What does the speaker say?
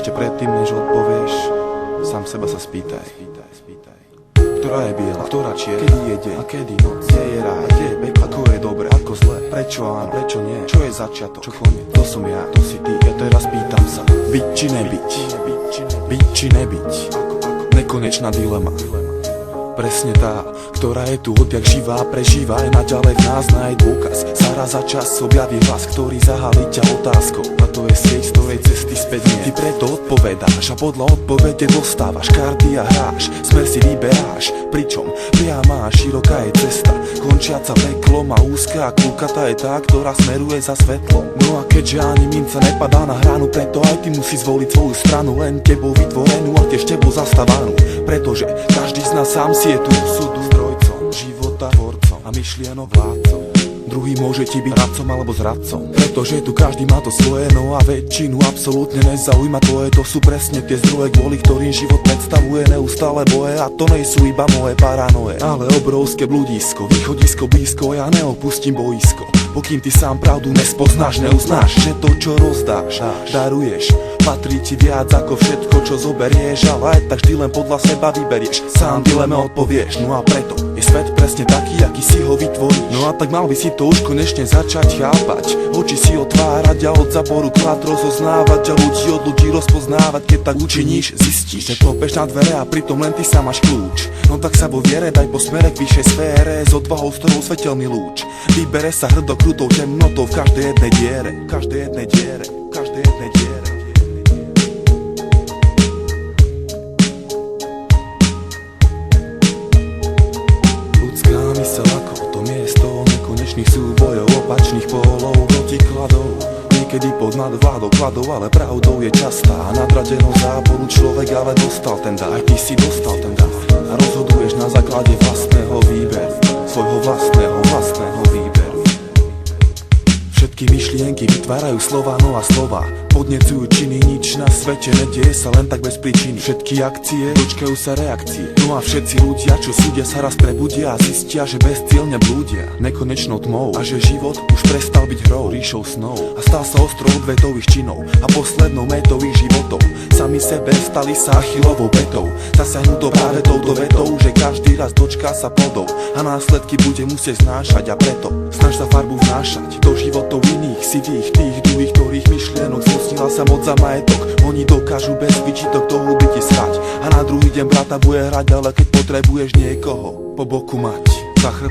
ešte predtým, než odpovieš, sám seba sa spýtaj. Ktorá je biela, ktorá čierna, kedy je deň a kedy noc, kde je ráj, kde je peklo, ako je dobre, ako zle, prečo áno, prečo nie, čo je začiatok, čo koniec, to som ja, to si ty. Ja teraz pýtam sa, byť či nebyť, byť či nebyť, nekonečná dilema. Presne tá, ktorá je tu odjak živá, prežíva aj naďalej v nás nájsť dôkaz. Sa raz za čas objaví hlas, ktorý zahalí ťa otázkou. A to je sieť, z ktorej cesty späť nie. Ty preto odpovedáš a podľa odpovede dostávaš karty a hráš. Smer si vyberáš, pričom priama a široká je cesta, končiaca peklom a úzka a kľukatá je tá, ktorá smeruje za svetlom. No a keďže ani minca nepadá na hranu, preto aj ty musí zvoliť svoju stranu, len tebou vytvorenú a tiež tebou zastávanú. Pretože každý z nás sám si je tu súdu zdrojcom, života tvorcom a myšlienok vládcom. Druhý môže ti byť radcom alebo zradcom, pretože tu každý má to svoje, no a väčšinu absolútne nezaujíma tvoje. To sú presne tie zdroje, kvôli ktorým život predstavuje neustále boje. A to nejsú iba moje paranoje, ale obrovské bludisko, východisko blízko. Ja neopustím boisko, pokým ty sám pravdu nespoznáš, neuznáš, že to, čo rozdáš, daruješ, patrí ti viac ako všetko, čo zoberieš. Ale aj tak vždy len podľa seba vyberieš, sám dileme odpovieš. No a preto je svet presne taký, aký si ho vytvoríš. No a tak mal by si to už konečne začať chápať, oči si otvárať a od zaboru klad rozoznávať a ľudí od ľudí rozpoznávať. Keď tak učiníš, zistíš, že klopeš na dvere a pritom len ty sám máš kľúč. No tak sa vo viere daj po smere k vyššej sfére, s odvahou, s ktorou svetelný lúč vybere sa hrdo krutou temnotou v každej jednej diere, v každej jednej diere, v každej jednej diere. Ľudská myseľ ako to miesto nekonečných súbojov, opačných pólov, protikladov. Niekedy pod nadvládou kladov, ale pravdou je častá nadradenou záporu. Človek ale dostal ten dar, aj ty si dostal ten dar a rozhoduješ na základe vlastného výberu, svojho vlastného výberu. Všetky myšlienky vytvárajú slova, no a slova podnecujú činy, nič na svete nedieje sa len tak bez príčiny. Všetky akcie dočkajú sa reakcie, no a všetci ľudia, čo súdia, sa raz prebudia a zistia, že bezcielne blúdia nekonečnou tmou a že život už prestal byť hrou, ríšou snov a stal sa ostrov odvetových činov a poslednou metou ich životov. Sami sebe stali sa Achillovou pätou, zasiahnutou práve touto vetou, že každý raz dočká sa plodov a následky bude musieť znášať. A preto snaž sa farbu vnášať do životov iných, sivých, tých druhých, ktorých myšlienok zmocnila sa moc za majetok. Oni dokážu bez výčitok do huby ti schať a na druhý deň brata bude hrať, ale keď potrebuješ niekoho po boku mať, za chrbtom